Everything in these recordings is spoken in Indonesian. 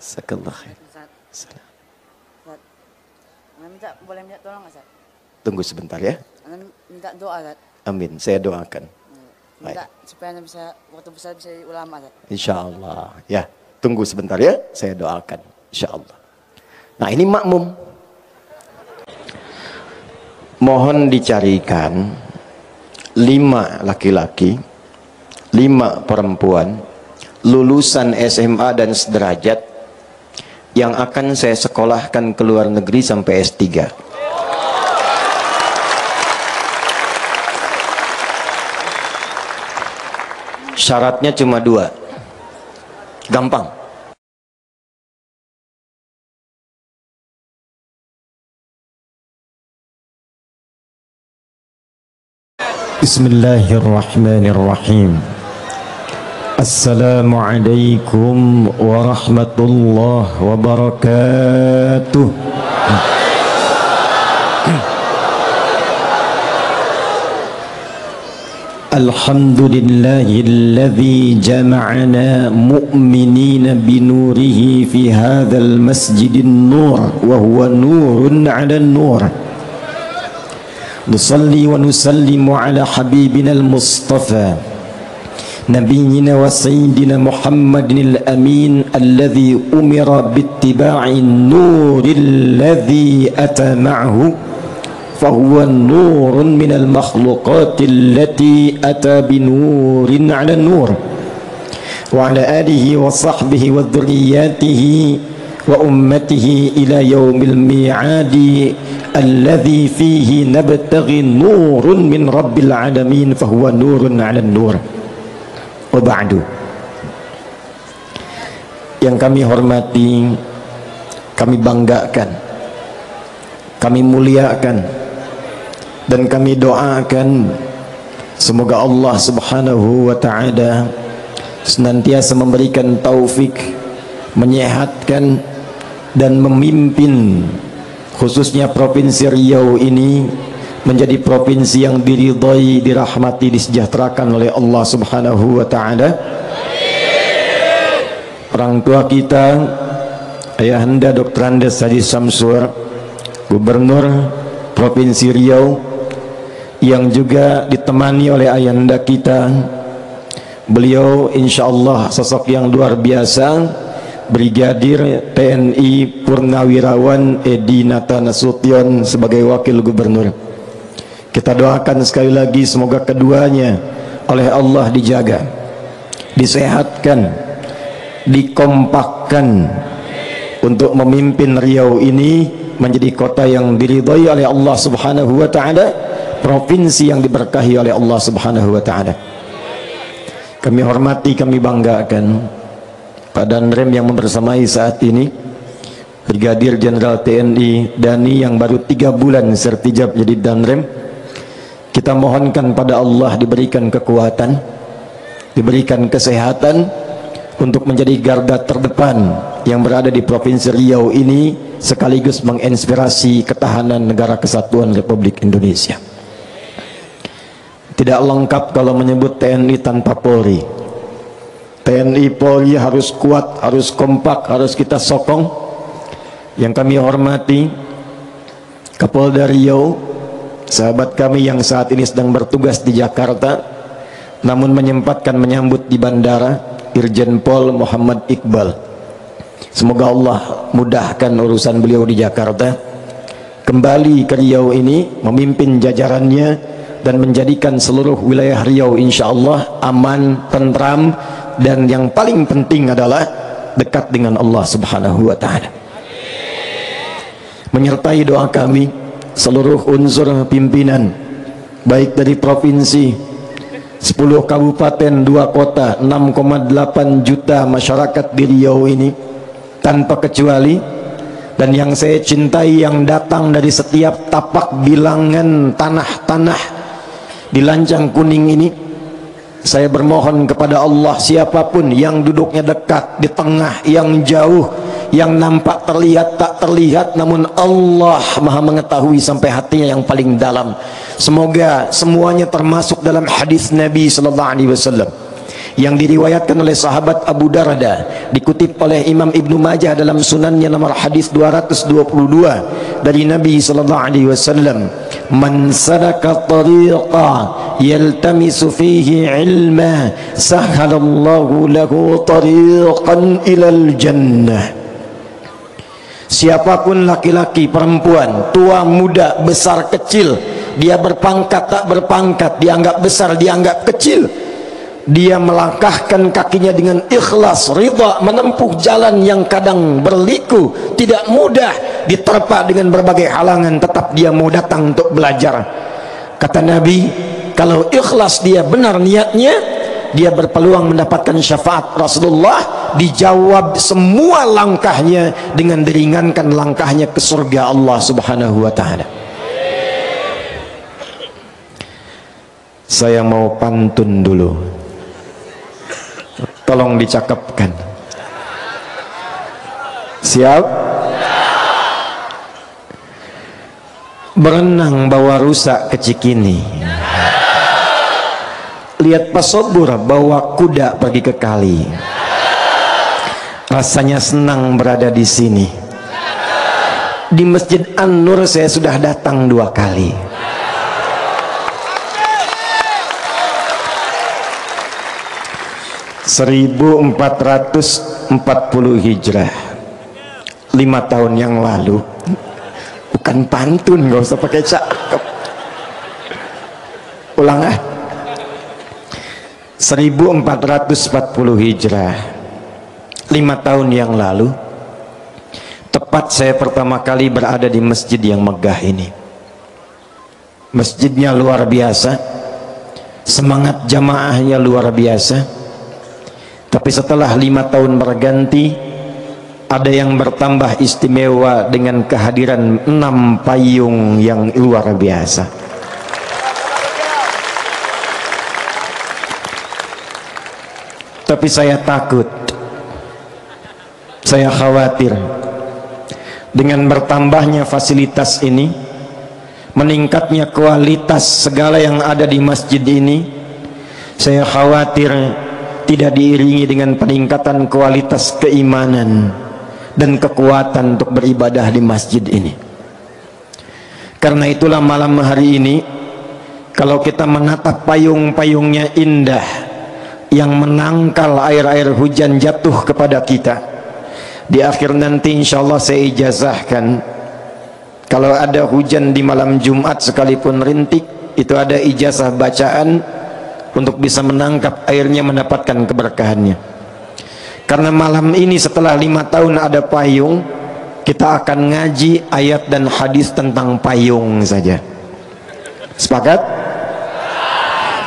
Jazakallah khair. Ustaz, boleh minta tolong nggak, Ustaz? Tunggu sebentar ya. Minta doa, Ustaz. Amin, saya doakan. Minta supaya bisa waktu besar bisa jadi ulama, Ustaz. Insyaallah. Ya, tunggu sebentar ya, saya doakan. Insyaallah. Nah, ini makmum. Mohon dicarikan 5 laki-laki, 5 perempuan, lulusan SMA dan sederajat yang akan saya sekolahkan ke luar negeri sampai S3. Syaratnya cuma 2. Gampang. Bismillahirrahmanirrahim. Assalamualaikum warahmatullahi wabarakatuh. Alhamdulillahilladzi jama'ana mu'minina binurihi fi hadzal masjidin nur wa huwa nurun 'ala nur. Nusalli wa nusallimu ala habibina al-mustafa nabiyyina wa sayyidina Muhammadin al-amin alladhi umira bittiba'in nuril ladhi ata ma'ahu fahuwa nurun minal makhluqatil lati ata binurin ala nur wa ala alihi wa sahbihi wa dhurriyyatihi wa ummatihi ila yaumil mi'adi alladhi fihi nabtaghi nurun min rabbil alamin fahuwa nurun ala nur. Wa ba'du. Yang kami hormati, kami banggakan, kami muliakan, dan kami doakan semoga Allah subhanahu wa ta'ala senantiasa memberikan taufik, menyehatkan dan memimpin khususnya Provinsi Riau ini menjadi provinsi yang diridhai, dirahmati, disejahterakan oleh Allah subhanahu wa ta'ala. Orang tua kita, Ayahanda Dr. Andes Haji Samsur, Gubernur Provinsi Riau, yang juga ditemani oleh ayahanda kita, beliau insyaallah sosok yang luar biasa, Brigadir TNI Purnawirawan Edi Nata Nasution sebagai Wakil Gubernur. Kita doakan sekali lagi semoga keduanya oleh Allah dijaga, disehatkan, dikompakkan untuk memimpin Riau ini menjadi kota yang diridhai oleh Allah subhanahu wa ta'ala, provinsi yang diberkahi oleh Allah subhanahu wa ta'ala. Kami hormati, kami banggakan Pak Danrem yang membersamai saat ini, Brigadir Jenderal TNI Dani yang baru 3 bulan sertijab jadi Danrem. Kita mohonkan pada Allah diberikan kekuatan, diberikan kesehatan untuk menjadi garda terdepan yang berada di Provinsi Riau ini, sekaligus menginspirasi ketahanan negara kesatuan Republik Indonesia. Tidak lengkap kalau menyebut TNI tanpa Polri. TNI Polri harus kuat, harus kompak, harus kita sokong. Yang kami hormati Kapolda Riau, sahabat kami yang saat ini sedang bertugas di Jakarta namun menyempatkan menyambut di bandara, Irjen Pol Muhammad Iqbal. Semoga Allah mudahkan urusan beliau di Jakarta, kembali ke Riau ini memimpin jajarannya dan menjadikan seluruh wilayah Riau insyaallah aman, tentram, dan yang paling penting adalah dekat dengan Allah subhanahu wa ta'ala. Menyertai doa kami seluruh unsur pimpinan, baik dari provinsi, 10 kabupaten, 2 kota, 6,8 juta masyarakat di Riau ini tanpa kecuali, dan yang saya cintai yang datang dari setiap tapak bilangan tanah-tanah di Lancang Kuning ini. Saya bermohon kepada Allah, siapapun yang duduknya dekat, di tengah, yang jauh, yang nampak terlihat tak terlihat, namun Allah maha mengetahui sampai hatinya yang paling dalam. Semoga semuanya termasuk dalam hadis Nabi sallallahu alaihi wasallam yang diriwayatkan oleh sahabat Abu Darda, dikutip oleh Imam Ibnu Majah dalam sunannya nomor hadis 222 dari Nabi sallallahu alaihi wasallam, man salaka tariqa yaltamisu fihi ilma sahhalallahu lahu tariqan ilal jannah. Siapapun laki-laki, perempuan, tua, muda, besar, kecil, dia berpangkat, tak berpangkat, dianggap besar, dianggap kecil, dia melangkahkan kakinya dengan ikhlas, ridha, menempuh jalan yang kadang berliku, tidak mudah, diterpa dengan berbagai halangan, tetap dia mau datang untuk belajar. Kata Nabi, kalau ikhlas dia benar niatnya, dia berpeluang mendapatkan syafaat Rasulullah, dijawab semua langkahnya dengan diringankan langkahnya ke surga Allah Subhanahu wa taala. Saya mau pantun dulu, tolong dicakapkan. Siap? Berenang bawa rusa ke Cikini, lihat pesobur bawa kuda pergi ke kali, rasanya senang berada di sini. Di Masjid An-Nur saya sudah datang 2 kali. ...1440 Hijrah, 5 tahun yang lalu. Bukan pantun, gak usah pakai cakep. Ulang ah. 1440 Hijrah, 5 tahun yang lalu, tepat saya pertama kali berada di masjid yang megah ini. Masjidnya luar biasa, semangat jamaahnya luar biasa. Tapi setelah 5 tahun berganti, ada yang bertambah istimewa dengan kehadiran 6 payung yang luar biasa. Tapi saya takut, saya khawatir dengan bertambahnya fasilitas ini, meningkatnya kualitas segala yang ada di masjid ini, saya khawatir tidak diiringi dengan peningkatan kualitas keimanan dan kekuatan untuk beribadah di masjid ini. Karena itulah malam hari ini, kalau kita menatap payung-payungnya indah yang menangkal air-air hujan jatuh kepada kita, di akhir nanti insya Allah saya ijazahkan, kalau ada hujan di malam Jumat sekalipun rintik, itu ada ijazah bacaan untuk bisa menangkap airnya, mendapatkan keberkahannya. Karena malam ini setelah 5 tahun ada payung, kita akan ngaji ayat dan hadis tentang payung saja. Sepakat?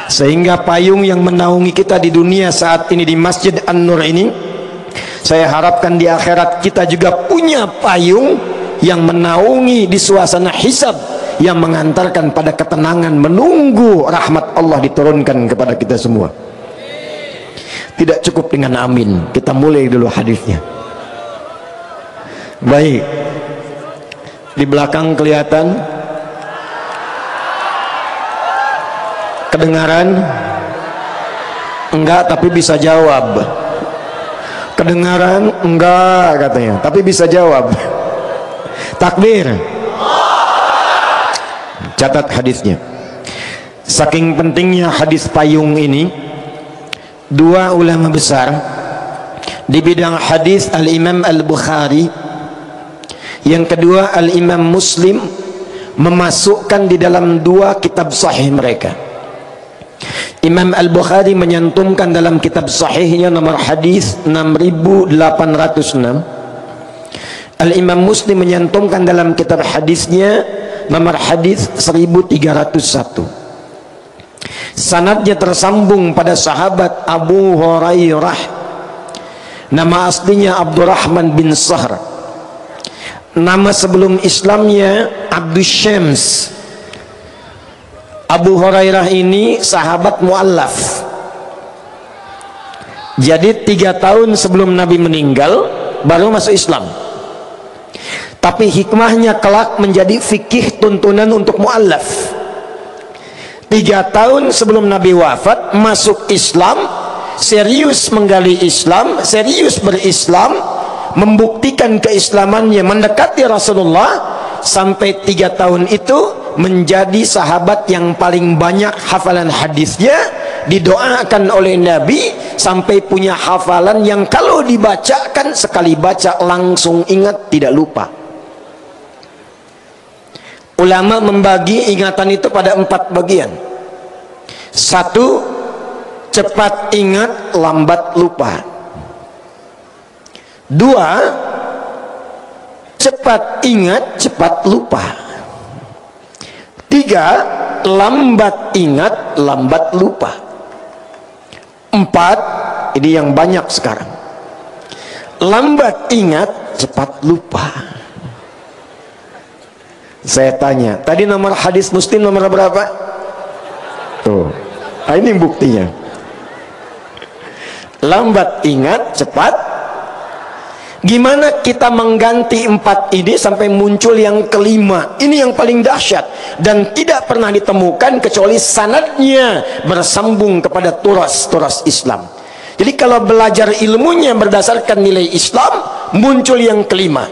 Sehingga payung yang menaungi kita di dunia saat ini di Masjid An-Nur ini, saya harapkan di akhirat kita juga punya payung yang menaungi di suasana hisab, yang mengantarkan pada ketenangan, menunggu rahmat Allah diturunkan kepada kita semua. Tidak cukup dengan amin, kita mulai dulu hadisnya. Baik, di belakang kelihatan, kedengaran? Enggak, tapi bisa jawab. Kedengaran? Enggak katanya, tapi bisa jawab. Takbir. Catat hadisnya. Saking pentingnya hadis payung ini, 2 ulama besar di bidang hadis, Al-Imam Al-Bukhari, yang kedua Al-Imam Muslim, memasukkan di dalam 2 kitab sahih mereka. Imam Al-Bukhari menyantumkan dalam kitab sahihnya nomor hadis 6806. Al-Imam Muslim menyantumkan dalam kitab hadisnya nomor hadis 1301. Sanadnya tersambung pada sahabat Abu Hurairah, nama aslinya Abdurrahman bin Sahr, nama sebelum Islamnya Abdus Syams. Abu Hurairah ini sahabat mu'allaf, jadi 3 tahun sebelum Nabi meninggal baru masuk Islam. Tapi hikmahnya kelak menjadi fikih tuntunan untuk mu'allaf. 3 tahun sebelum Nabi wafat masuk Islam, serius menggali Islam, serius berislam, membuktikan keislamannya, mendekati Rasulullah, sampai 3 tahun itu menjadi sahabat yang paling banyak hafalan hadisnya, didoakan oleh Nabi sampai punya hafalan yang kalau dibacakan sekali baca langsung ingat, tidak lupa. Ulama membagi ingatan itu pada 4 bagian. 1, cepat ingat, lambat lupa. 2, cepat ingat, cepat lupa. 3, lambat ingat, lambat lupa. 4, ini yang banyak sekarang, lambat ingat, cepat lupa. Saya tanya, tadi nomor hadis Muslim nomor berapa? Tuh, ini buktinya. Lambat ingat, cepat. Gimana kita mengganti 4 ini sampai muncul yang kelima? Ini yang paling dahsyat dan tidak pernah ditemukan kecuali sanadnya bersambung kepada turas-turas Islam. Jadi kalau belajar ilmunya berdasarkan nilai Islam, muncul yang kelima.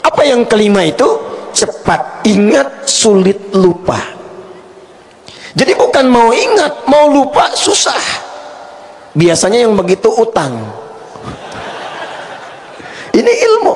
Apa yang kelima itu? Cepat ingat, sulit lupa. Jadi bukan mau ingat, mau lupa susah. Biasanya yang begitu utang. Ini ilmu.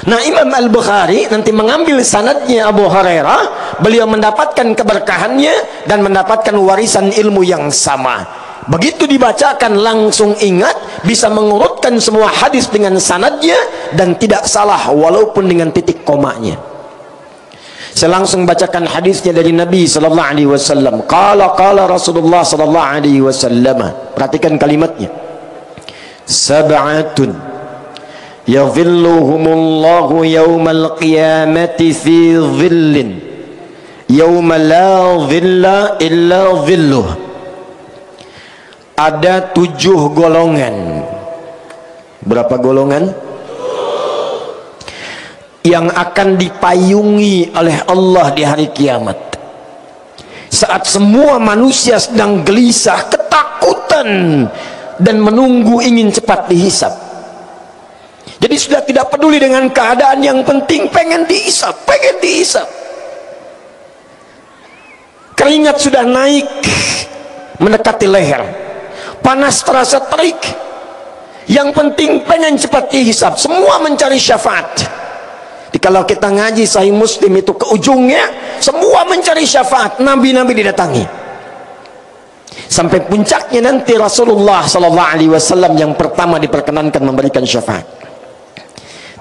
Nah, Imam Al-Bukhari nanti mengambil sanadnya Abu Hurairah, beliau mendapatkan keberkahannya dan mendapatkan warisan ilmu yang sama. Begitu dibacakan langsung ingat, bisa mengurutkan semua hadis dengan sanadnya dan tidak salah walaupun dengan titik komanya. Saya langsung bacakan hadisnya dari Nabi sallallahu alaihi wasallam. Qala Rasulullah sallallahu alaihi wasallam. Perhatikan kalimatnya. Sab'atun yadhilluhumullahu yawmal qiyamati fi dhillin yawma la dhilla illa dhilluh. Ada 7 golongan. Berapa golongan? Yang akan dipayungi oleh Allah di hari kiamat. Saat semua manusia sedang gelisah, ketakutan dan menunggu ingin cepat dihisap. Jadi sudah tidak peduli dengan keadaan, yang penting pengen dihisap, pengen dihisap. Keringat sudah naik mendekati leher, panas terasa terik, yang penting pengen cepat dihisap. Semua mencari syafaat. Jadi kalau kita ngaji Sahih Muslim itu ke ujungnya semua mencari syafaat, nabi-nabi didatangi. Sampai puncaknya nanti Rasulullah SAW yang pertama diperkenankan memberikan syafaat.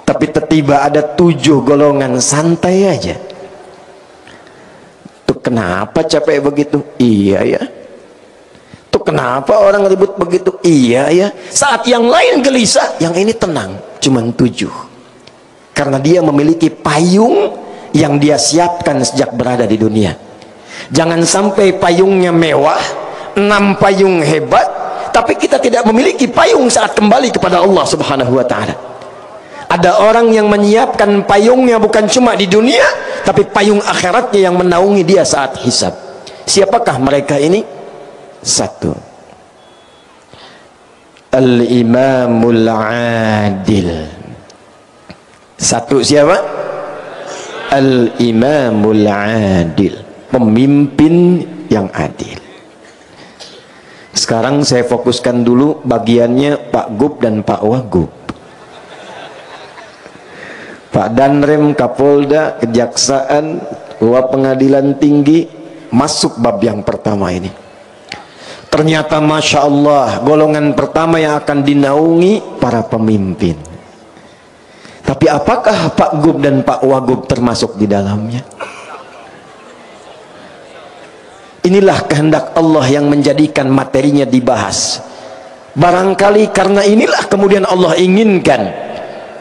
Tapi tiba ada 7 golongan santai aja. Tuh kenapa capek begitu? Iya ya. Tuh kenapa orang ribut begitu? Iya ya. Saat yang lain gelisah, yang ini tenang. Cuman 7. Karena dia memiliki payung yang dia siapkan sejak berada di dunia. Jangan sampai payungnya mewah, 6 payung hebat, tapi kita tidak memiliki payung saat kembali kepada Allah Subhanahu wa ta'ala. Ada orang yang menyiapkan payungnya bukan cuma di dunia, tapi payung akhiratnya yang menaungi dia saat hisab. Siapakah mereka ini? 1, Al-Imamul Adil. 1 siapa? Al-Imamul Adil, pemimpin yang adil. Sekarang saya fokuskan dulu bagiannya Pak Gub dan Pak Wagub. Pak Danrem, Kapolda, Kejaksaan, Ketua Pengadilan Tinggi, masuk bab yang pertama ini. Ternyata Masya Allah, golongan pertama yang akan dinaungi para pemimpin. Tapi apakah Pak Gub dan Pak Wagub termasuk di dalamnya? Inilah kehendak Allah yang menjadikan materinya dibahas. Barangkali karena inilah kemudian Allah inginkan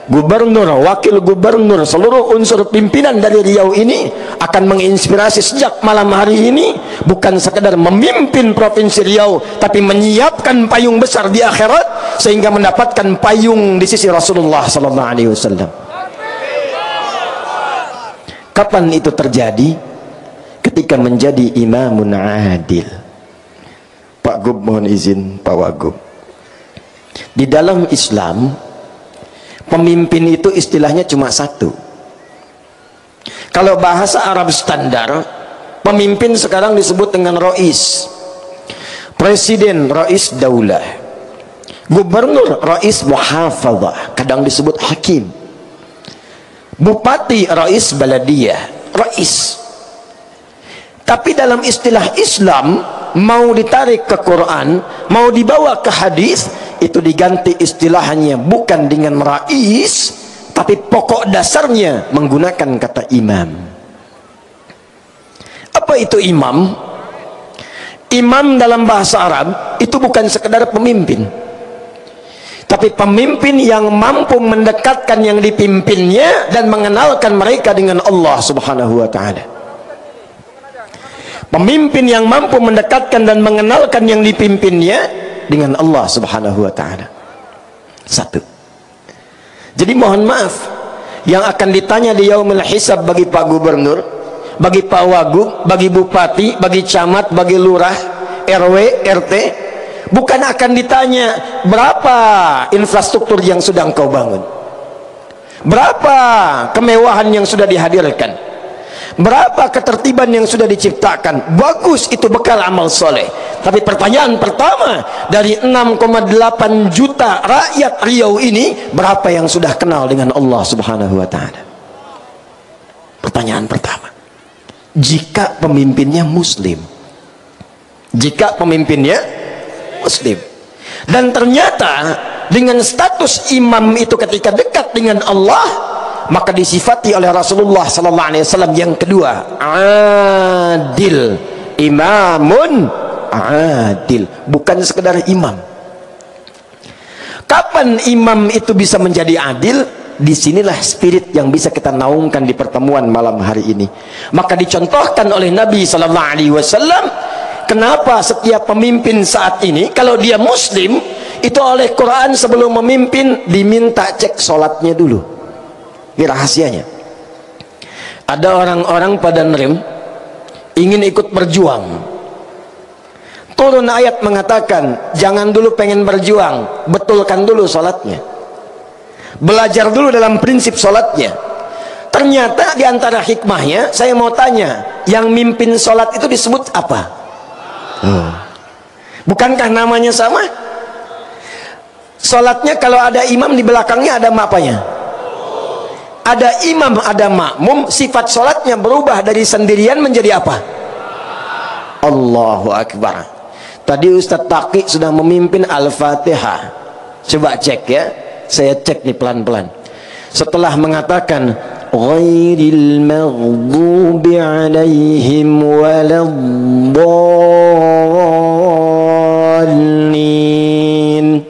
gubernur, wakil gubernur, seluruh unsur pimpinan dari Riau ini akan menginspirasi sejak malam hari ini, bukan sekedar memimpin provinsi Riau, tapi menyiapkan payung besar di akhirat sehingga mendapatkan payung di sisi Rasulullah sallallahu alaihi wasallam. Kapan itu terjadi? Ketika menjadi imamun adil. Pak Gub mohon izin, Pak Wagub. Di dalam Islam, pemimpin itu istilahnya cuma satu. Kalau bahasa Arab standar, pemimpin sekarang disebut dengan Rais. Presiden, Rais Daulah. Gubernur, Rais Muhafadzah, kadang disebut Hakim. Bupati, Rais Baladiyah, Rais. Tapi dalam istilah Islam, mau ditarik ke Quran, mau dibawa ke hadis, itu diganti istilahnya bukan dengan rais, tapi pokok dasarnya menggunakan kata imam. Apa itu imam? Imam dalam bahasa Arab itu bukan sekedar pemimpin, tapi pemimpin yang mampu mendekatkan yang dipimpinnya dan mengenalkan mereka dengan Allah Subhanahu wa ta'ala. Pemimpin yang mampu mendekatkan dan mengenalkan yang dipimpinnya dengan Allah Subhanahu wa ta'ala. Satu. Jadi mohon maaf, yang akan ditanya di yaumul hisab bagi Pak Gubernur, bagi Pak Wagub, bagi Bupati, bagi Camat, bagi Lurah, RW, RT, bukan akan ditanya berapa infrastruktur yang sudah engkau bangun, berapa kemewahan yang sudah dihadirkan, berapa ketertiban yang sudah diciptakan. Bagus, itu bekal amal soleh. Tapi pertanyaan pertama, dari 6,8 juta rakyat Riau ini, berapa yang sudah kenal dengan Allah Subhanahu wa ta'ala? Pertanyaan pertama. Jika pemimpinnya muslim, jika pemimpinnya muslim, dan ternyata dengan status imam itu ketika dekat dengan Allah, maka disifati oleh Rasulullah sallallahu alaihi wasallam yang kedua, adil. Imamun adil, bukan sekedar imam. Kapan imam itu bisa menjadi adil? Disinilah spirit yang bisa kita naungkan di pertemuan malam hari ini. Maka dicontohkan oleh Nabi sallallahu alaihi wasallam, kenapa setiap pemimpin saat ini kalau dia muslim, itu oleh Quran sebelum memimpin diminta cek sholatnya dulu. Ini rahasianya. Ada orang-orang pada nerem ingin ikut berjuang, turun ayat mengatakan jangan dulu pengen berjuang, betulkan dulu sholatnya, belajar dulu dalam prinsip sholatnya. Ternyata diantara hikmahnya, saya mau tanya, yang mimpin sholat itu disebut apa? Bukankah namanya sama? Sholatnya kalau ada imam di belakangnya ada apanya? Ada imam, ada makmum, sifat sholatnya berubah dari sendirian menjadi apa? Allahu Akbar. Tadi Ustadz Taqi sudah memimpin Al-Fatihah. Coba cek ya, saya cek nih pelan-pelan. Setelah mengatakan ghairil maghdubi alaihim waladdallin,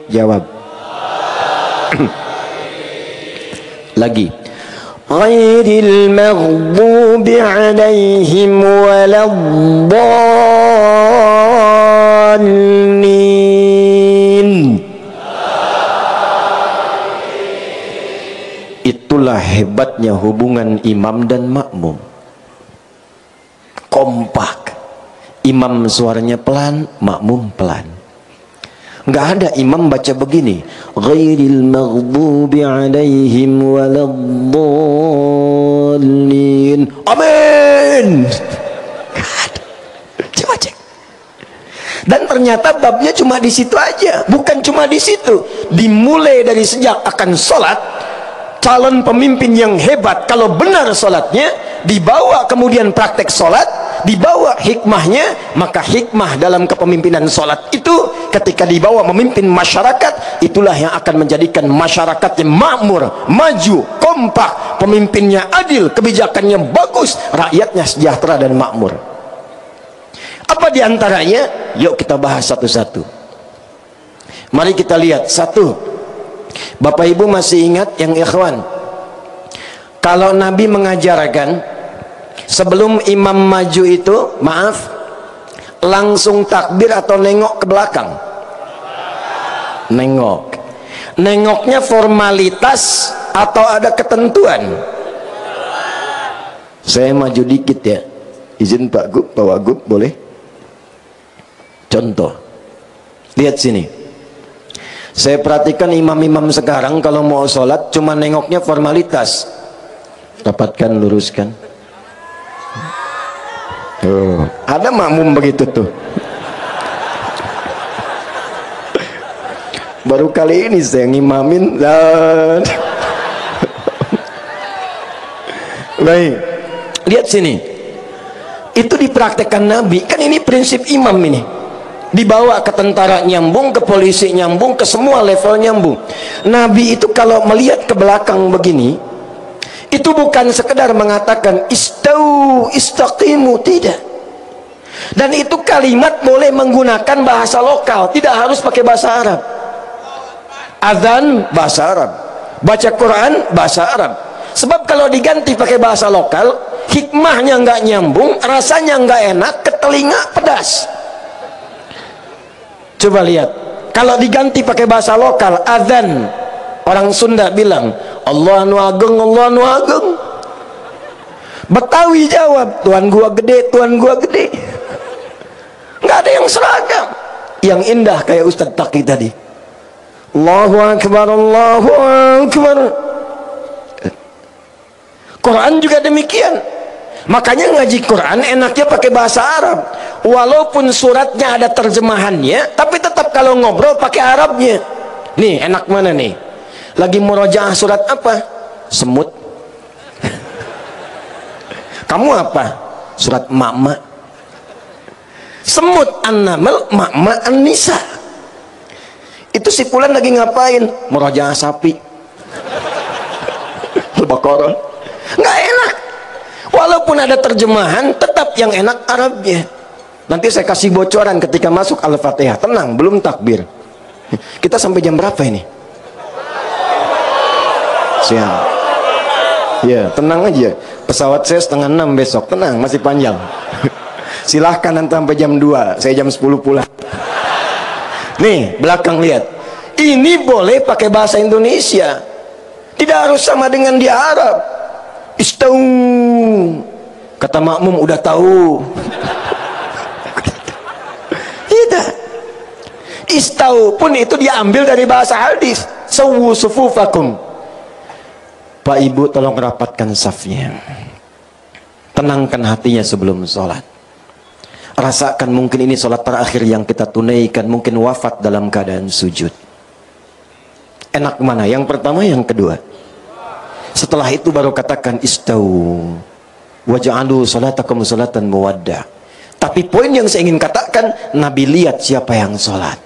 jawab lagi, ghairil maghdubi alaihim waladdallin. Itulah hebatnya hubungan imam dan makmum. Kompak. Imam suaranya pelan, makmum pelan. Nggak ada imam baca begini, ghairil maghdubi alaihim waladdallin, amin. Coba cek. Dan ternyata babnya cuma di situ aja, bukan cuma di situ. Dimulai dari sejak akan sholat, calon pemimpin yang hebat kalau benar sholatnya, dibawa kemudian praktek sholat, dibawa hikmahnya. Maka hikmah dalam kepemimpinan sholat itu ketika dibawa memimpin masyarakat, itulah yang akan menjadikan masyarakatnya makmur, maju, kompak, pemimpinnya adil, kebijakannya bagus, rakyatnya sejahtera dan makmur. Apa diantaranya? Yuk kita bahas satu-satu. Mari kita lihat. Satu, Bapak Ibu masih ingat yang ikhwan, kalau Nabi mengajarkan sebelum imam maju itu, maaf, langsung takbir atau nengok ke belakang? Nengok. Nengoknya formalitas atau ada ketentuan? Saya maju dikit ya, izin Pak Gub, Pak Wagub boleh? Contoh, Lihat sini. Saya perhatikan imam-imam sekarang kalau mau sholat cuma nengoknya formalitas. Rapatkan, luruskan. Ada makmum begitu tuh. Baru kali ini saya ngimamin. Baik, lihat sini. Itu dipraktekkan Nabi. Kan ini prinsip imam ini. Dibawa ke tentara nyambung, ke polisi nyambung, ke semua level nyambung. Nabi itu kalau melihat ke belakang begini, itu bukan sekedar mengatakan istau, istaqimu, tidak. Dan itu kalimat boleh menggunakan bahasa lokal, tidak harus pakai bahasa Arab. Azan bahasa Arab, baca Quran bahasa Arab. Sebab kalau diganti pakai bahasa lokal, hikmahnya nggak nyambung, rasanya nggak enak, ke telinga pedas. Coba lihat, kalau diganti pakai bahasa lokal, azan, orang Sunda bilang Allah nu ageng, Allah nu ageng. Betawi jawab, Tuhan gua gede, Tuhan gua gede. Nggak ada yang seragam. Yang indah kayak Ustadz Taki tadi, Allahu Akbar, Allahu Akbar. Quran juga demikian. Makanya ngaji Quran enaknya pakai bahasa Arab. Walaupun suratnya ada terjemahannya, tapi tetap kalau ngobrol pakai Arabnya. Nih enak mana nih? Lagi murojaah surat apa? Semut. Kamu apa? Surat Ma'ma. Semut An-Naml, Ma'ma An-Nisa. Itu si Fulan lagi ngapain? Murojaah sapi. Al-Baqarah. Nggak enak. Walaupun ada terjemahan, tetap yang enak Arabnya. Nanti saya kasih bocoran ketika masuk Al-Fatihah. Tenang, belum takbir. Kita sampai jam berapa ini? Siang. Ya, tenang aja. Pesawat saya 5:30 besok. Tenang, masih panjang. Silahkan nanti sampai jam 2. Saya jam 10 pulang. Nih, belakang lihat. Ini boleh pakai bahasa Indonesia. Tidak harus sama dengan di Arab. Istau. Kata makmum udah tahu. Tidak. Istau pun itu diambil dari bahasa hadis. Sawu sufufakum. Pak Ibu tolong rapatkan safnya. Tenangkan hatinya sebelum sholat. Rasakan mungkin ini sholat terakhir yang kita tunaikan. Mungkin wafat dalam keadaan sujud. Enak mana? Yang pertama, yang kedua. Setelah itu baru katakan istau waja'alu salatakum salatan muwadda. Tapi poin yang saya ingin katakan, Nabi lihat siapa yang sholat.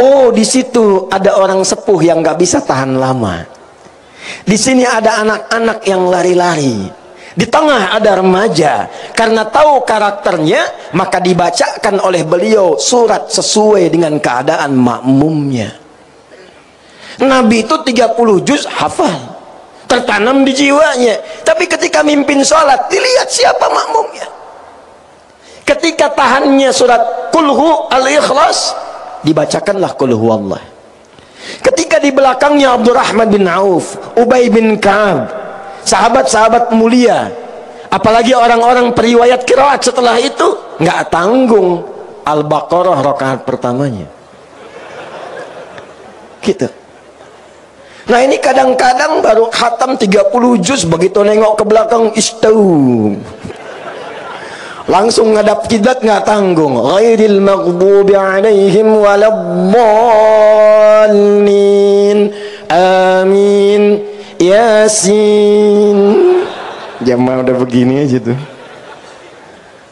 Oh, di situ ada orang sepuh yang nggak bisa tahan lama. Di sini ada anak-anak yang lari-lari. Di tengah ada remaja. Karena tahu karakternya, maka dibacakan oleh beliau surat sesuai dengan keadaan makmumnya. Nabi itu 30 juz hafal, tertanam di jiwanya. Tapi ketika mimpin sholat, dilihat siapa makmumnya. Ketika tahannya surat Kulhu Al-Ikhlas, dibacakanlah Kulhu Allah. Ketika di belakangnya Abdurrahman bin Auf, Ubay bin Ka'ab, sahabat-sahabat mulia, apalagi orang-orang periwayat qiraat setelah itu, nggak tanggung Al-Baqarah rakaat pertamanya. Gitu. Nah ini kadang-kadang baru khatam 30 juz, begitu nengok ke belakang istau. Langsung ngadap kiblat nggak tanggung. Ghairil maghdubi alaihim waladdallin. Amin. Yasin. Jamaah udah begini aja tuh.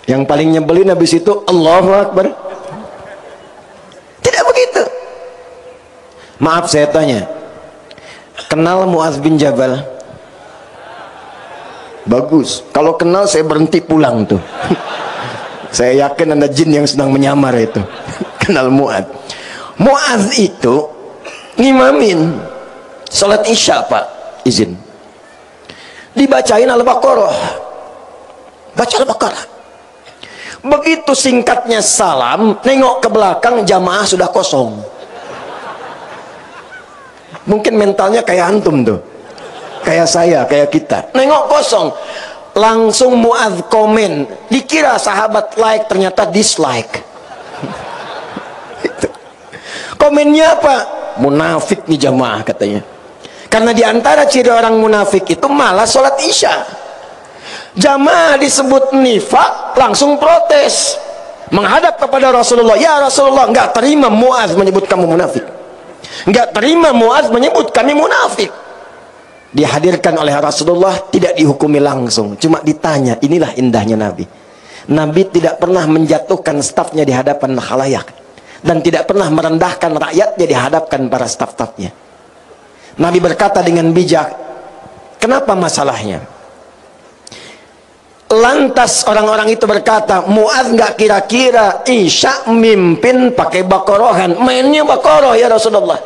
Yang paling nyebelin habis itu Allahu Akbar. Tidak begitu. Maaf saya tanya. Kenal Mu'adz bin Jabal? Bagus. Kalau kenal saya berhenti pulang tuh. Saya yakin ada jin yang sedang menyamar itu. Kenal Mu'adz. Mu'adz itu ngimamin salat Isya, Pak. Izin. Dibacain Al-Baqarah. Baca Al-Baqarah. Begitu singkatnya salam, nengok ke belakang, jamaah sudah kosong. Mungkin mentalnya kayak antum tuh, kayak saya, kayak kita. Nengok kosong, langsung Mu'adz komen. Dikira sahabat like, ternyata dislike. komennya apa? Munafik nih jamaah katanya. Karena diantara ciri orang munafik itu malah sholat isya. Jamaah disebut nifak, langsung protes, menghadap kepada Rasulullah. Ya Rasulullah, nggak terima Mu'adz menyebut kamu munafik. Nggak terima Mu'adz menyebut kami munafik. Dihadirkan oleh Rasulullah, tidak dihukumi langsung, cuma ditanya. Inilah indahnya Nabi. Nabi tidak pernah menjatuhkan stafnya di hadapan khalayak, dan tidak pernah merendahkan rakyatnya di hadapan para staf-stafnya. Nabi berkata dengan bijak, kenapa masalahnya? Lantas orang-orang itu berkata, Mu'adz nggak kira-kira isya mimpin pakai bakorohan, mainnya bakoroh ya Rasulullah.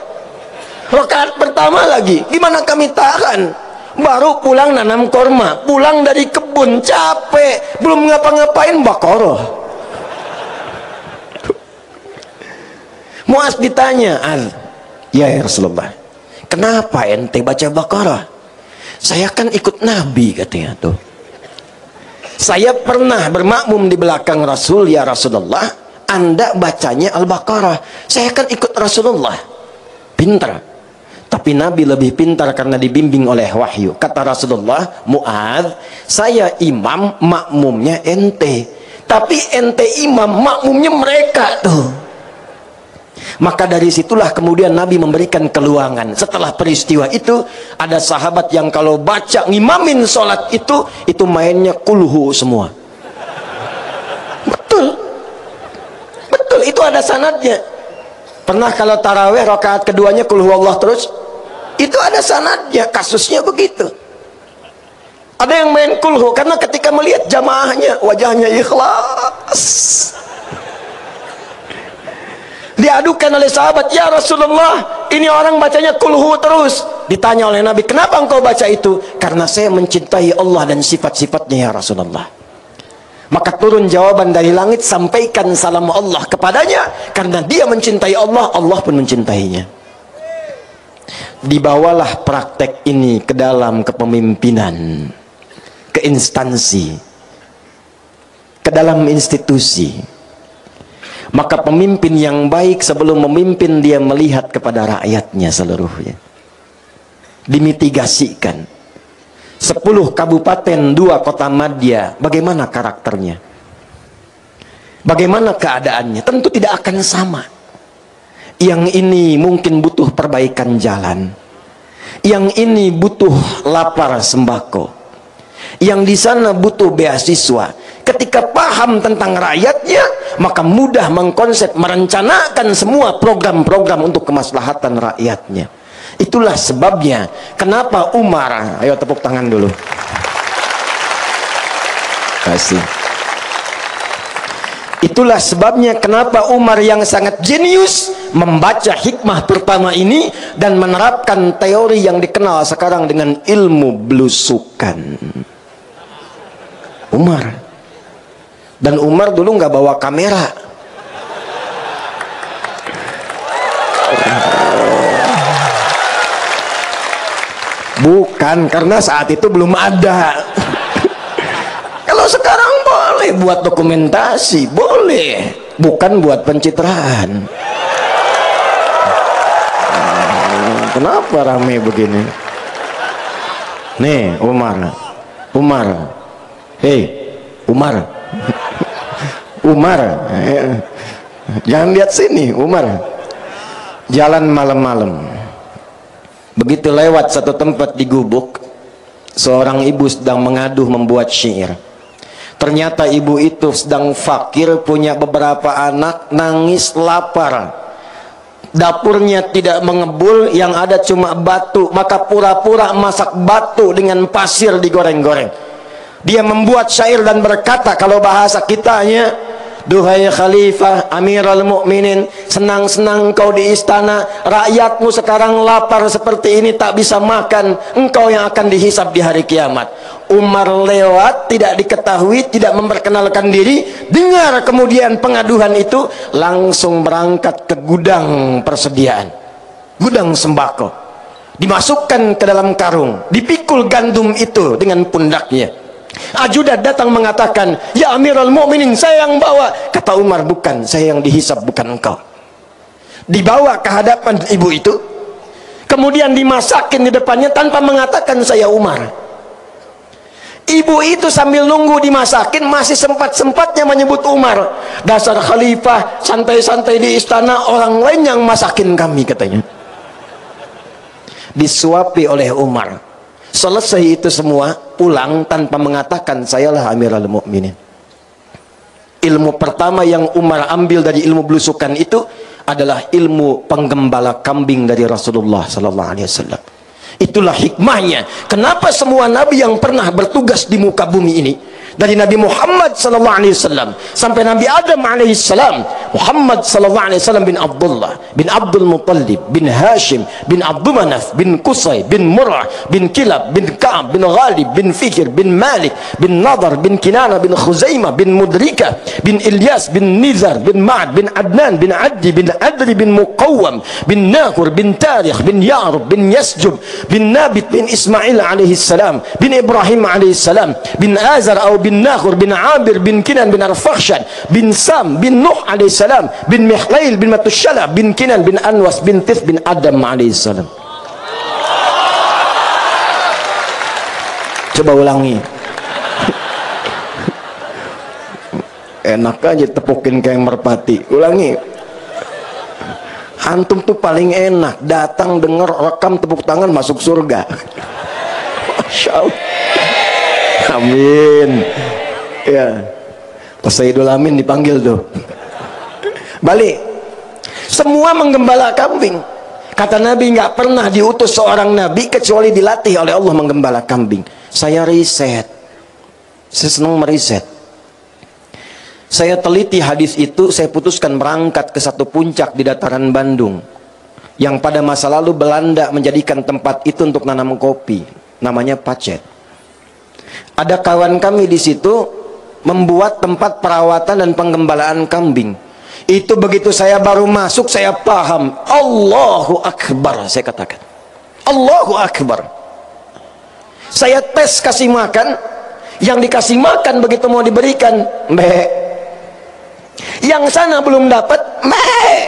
Rakaat pertama lagi, gimana kami tahan? Baru pulang nanam korma, pulang dari kebun capek, belum ngapa-ngapain bakoroh. Mu'adz ditanya, ya Rasulullah, kenapa ente baca Baqarah? Saya kan ikut Nabi katanya tuh. Saya pernah bermakmum di belakang Rasul, ya Rasulullah, Anda bacanya Al-Baqarah. Saya kan ikut Rasulullah. Pintar. Tapi Nabi lebih pintar karena dibimbing oleh wahyu. Kata Rasulullah, Mu'adz, saya imam, makmumnya ente. Tapi ente imam, makmumnya mereka tuh. Maka dari situlah kemudian Nabi memberikan keluangan. Setelah peristiwa itu, ada sahabat yang kalau baca ngimamin sholat itu mainnya kulhu semua. Betul, betul, itu ada sanadnya. Pernah kalau taraweh rakaat keduanya kulhu Allah terus, itu ada sanadnya, kasusnya begitu. Ada yang main kulhu karena ketika melihat jamaahnya wajahnya ikhlas. Diadukan oleh sahabat, ya Rasulullah, ini orang bacanya kulhu terus. Ditanya oleh Nabi, kenapa engkau baca itu? Karena saya mencintai Allah dan sifat-sifatnya ya Rasulullah. Maka turun jawaban dari langit, sampaikan salam Allah kepadanya, karena dia mencintai Allah, Allah pun mencintainya. Dibawalah praktek ini ke dalam kepemimpinan, ke instansi, ke dalam institusi. Maka pemimpin yang baik sebelum memimpin dia melihat kepada rakyatnya seluruhnya. Dimitigasikan. 10 kabupaten, 2 kota madya, bagaimana karakternya? Bagaimana keadaannya? Tentu tidak akan sama. Yang ini mungkin butuh perbaikan jalan. Yang ini butuh lapar sembako. Yang di sana butuh beasiswa. Ketika paham tentang rakyatnya, maka mudah mengkonsep, merencanakan semua program-program untuk kemaslahatan rakyatnya. Itulah sebabnya kenapa Umar, ayo tepuk tangan dulu. Kasih. Itulah sebabnya kenapa Umar yang sangat jenius membaca hikmah pertama ini dan menerapkan teori yang dikenal sekarang dengan ilmu belusukan. Umar. Dan Umar dulu nggak bawa kamera. Bukan, karena saat itu belum ada. Kalau sekarang boleh buat dokumentasi, boleh, bukan buat pencitraan. Kenapa rame begini? Nih, Umar, hei, Umar, jangan lihat sini, Umar. Jalan malam-malam, begitu lewat satu tempat di Gubuk, seorang ibu sedang mengaduh membuat syair. Ternyata ibu itu sedang fakir, punya beberapa anak, nangis lapar. Dapurnya tidak mengebul, yang ada cuma batu, maka pura-pura masak batu dengan pasir digoreng-goreng. Dia membuat syair dan berkata, kalau bahasa kitanya, duhai Khalifah Amirul Mukminin, senang-senang engkau di istana, rakyatmu sekarang lapar seperti ini tak bisa makan, engkau yang akan dihisab di hari kiamat. Umar lewat, tidak diketahui, tidak memperkenalkan diri, dengar kemudian pengaduan itu, langsung berangkat ke gudang persediaan, gudang sembako, dimasukkan ke dalam karung, dipikul gandum itu dengan pundaknya. Ajudan datang mengatakan, ya Amirul Mukminin, saya yang bawa. Kata Umar, bukan, saya yang dihisab, bukan engkau. dibawa ke hadapan ibu itu, kemudian dimasakin di depannya tanpa mengatakan saya Umar. Ibu itu sambil nunggu dimasakin masih sempat-sempatnya menyebut Umar. Dasar khalifah, santai-santai di istana, orang lain yang masakin kami, katanya. Disuapi oleh Umar. Selesai itu semua, pulang tanpa mengatakan sayalah Amirul Mukminin. Ilmu pertama yang Umar ambil dari ilmu belusukan itu adalah ilmu penggembala kambing dari Rasulullah sallallahu alaihi wasallam. Itulah hikmahnya kenapa semua nabi yang pernah bertugas di muka bumi ini, dari Nabi Muhammad sallallahu alaihi wasallam sampai Nabi Adam alaihi salam, Muhammad sallallahu alaihi wasallam bin Abdullah bin Abdul Muttalib bin Hashim bin Abdul Manaf bin Qusay bin Murrah bin Kilab bin Ka'ab bin Ghalib bin Fikir bin Malik bin Nadar bin Kinana bin Khuzaimah bin Mudrika bin Ilyas bin Nizar bin Ma'ad bin Adnan bin Addi bin Adri bin Muqawwam bin Nahur bin Tarikh bin Ya'rub bin Yasjub bin Nabit bin Ismail alaihi salam bin Ibrahim alaihi salam bin Azar atau bin Nahur bin Abir bin Kinan bin Arfakhshad bin Sam bin Nuh alaihi salam bin Mihlail bin Matushala bin Kinan bin Anwas bin Tif bin Adam alaihi salam. Coba ulangi. Enak aja tepukin kayak merpati. Ulangi. Antum tuh paling enak datang denger rekam tepuk tangan masuk surga. Masya Allah. Amin. Ya, Pak Sayyidul Amin dipanggil tuh. Balik. Semua menggembala kambing. Kata Nabi, nggak pernah diutus seorang nabi kecuali dilatih oleh Allah menggembala kambing. Saya riset. Saya senang meriset. Saya teliti hadis itu, saya putuskan berangkat ke satu puncak di dataran Bandung yang pada masa lalu Belanda menjadikan tempat itu untuk nanam kopi, namanya Pacet. Ada kawan kami di situ membuat tempat perawatan dan penggembalaan kambing. Itu begitu saya baru masuk, saya paham. Allahu Akbar, saya katakan. Allahu Akbar. Saya tes kasih makan, yang dikasih makan begitu mau diberikan, mbak. Yang sana belum dapat, mbak.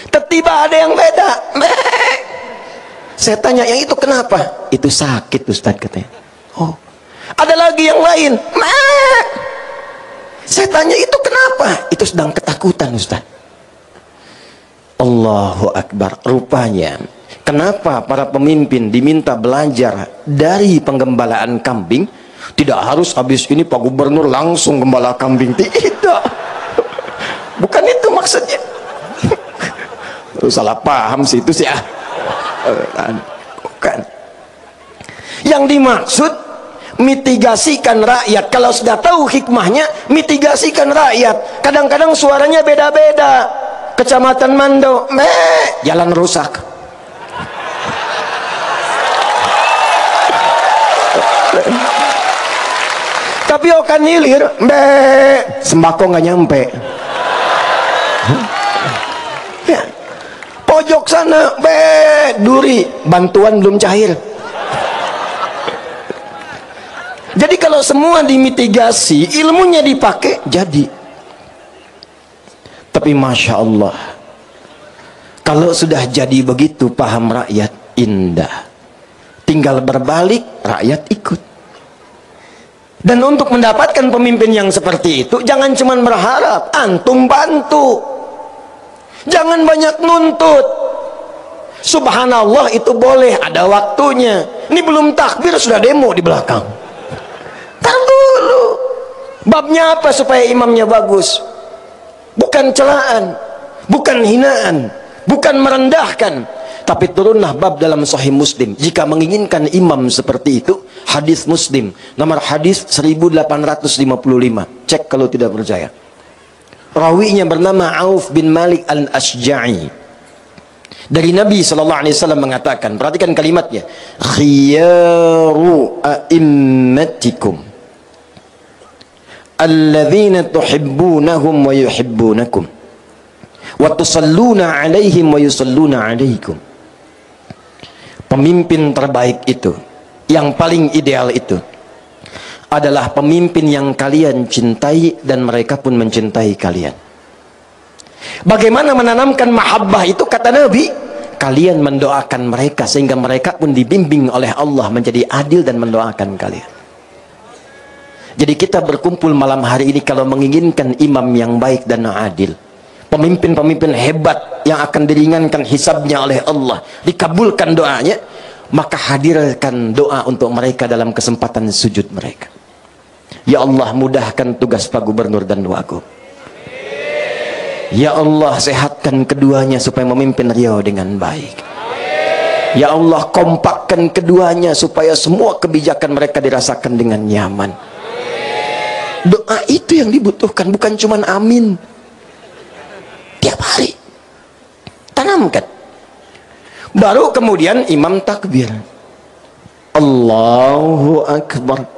Tiba-tiba ada yang beda, mbak. Saya tanya, yang itu kenapa? Itu sakit, Ustaz, katanya. Oh, ada lagi yang lain, mbak. Saya tanya, itu kenapa? Itu sedang ketakutan, Ustaz. Allahu Akbar. Rupanya kenapa para pemimpin diminta belajar dari penggembalaan kambing? Tidak harus habis ini Pak Gubernur langsung gembala kambing. Tidak. Bukan itu maksudnya. Salah paham sih itu sih. Bukan. Yang dimaksud mitigasikan rakyat. Kalau sudah tahu hikmahnya, mitigasikan rakyat. Kadang-kadang suaranya beda-beda. Kecamatan Mando, jalan rusak. Tapi Okan Hilir, sembako nggak nyampe. Ya. Pojok sana, duri, bantuan belum cair. Jadi kalau semua dimitigasi, ilmunya dipakai, jadi. Tapi Masya Allah, kalau sudah jadi begitu paham rakyat, indah. Tinggal berbalik, rakyat ikut. Dan untuk mendapatkan pemimpin yang seperti itu, jangan cuma berharap, antum bantu. Jangan banyak nuntut. Subhanallah itu boleh, ada waktunya. Ini belum takbir sudah demo di belakang. Tar dulu. Babnya apa supaya imamnya bagus? Bukan celaan, bukan hinaan, bukan merendahkan. Tapi turunlah bab dalam Sahih Muslim. Jika menginginkan imam seperti itu, hadis Muslim, nomor hadis 1855. Cek kalau tidak percaya. Rawinya bernama Auf bin Malik al-Ashja'i. Dari Nabi SAW mengatakan, perhatikan kalimatnya, khiyaru a'immatikum alladzina tuhibbunahum wa yuhibbunakum wa tusalluna alaihim wa yusalluna alaikum. Pemimpin terbaik itu, yang paling ideal itu adalah pemimpin yang kalian cintai dan mereka pun mencintai kalian. Bagaimana menanamkan mahabbah itu? Kata Nabi, kalian mendoakan mereka sehingga mereka pun dibimbing oleh Allah menjadi adil dan mendoakan kalian. Jadi kita berkumpul malam hari ini kalau menginginkan imam yang baik dan adil, pemimpin-pemimpin hebat yang akan diringankan hisabnya oleh Allah, dikabulkan doanya, maka hadirkan doa untuk mereka dalam kesempatan sujud mereka. Ya Allah, mudahkan tugas Pak Gubernur dan Wagub. Ya Allah, sehatkan keduanya supaya memimpin Riau dengan baik. Ya Allah, kompakkan keduanya supaya semua kebijakan mereka dirasakan dengan nyaman. Doa itu yang dibutuhkan, bukan cuman amin. Tiap hari tanamkan. Baru kemudian imam takbir, Allahu Akbar.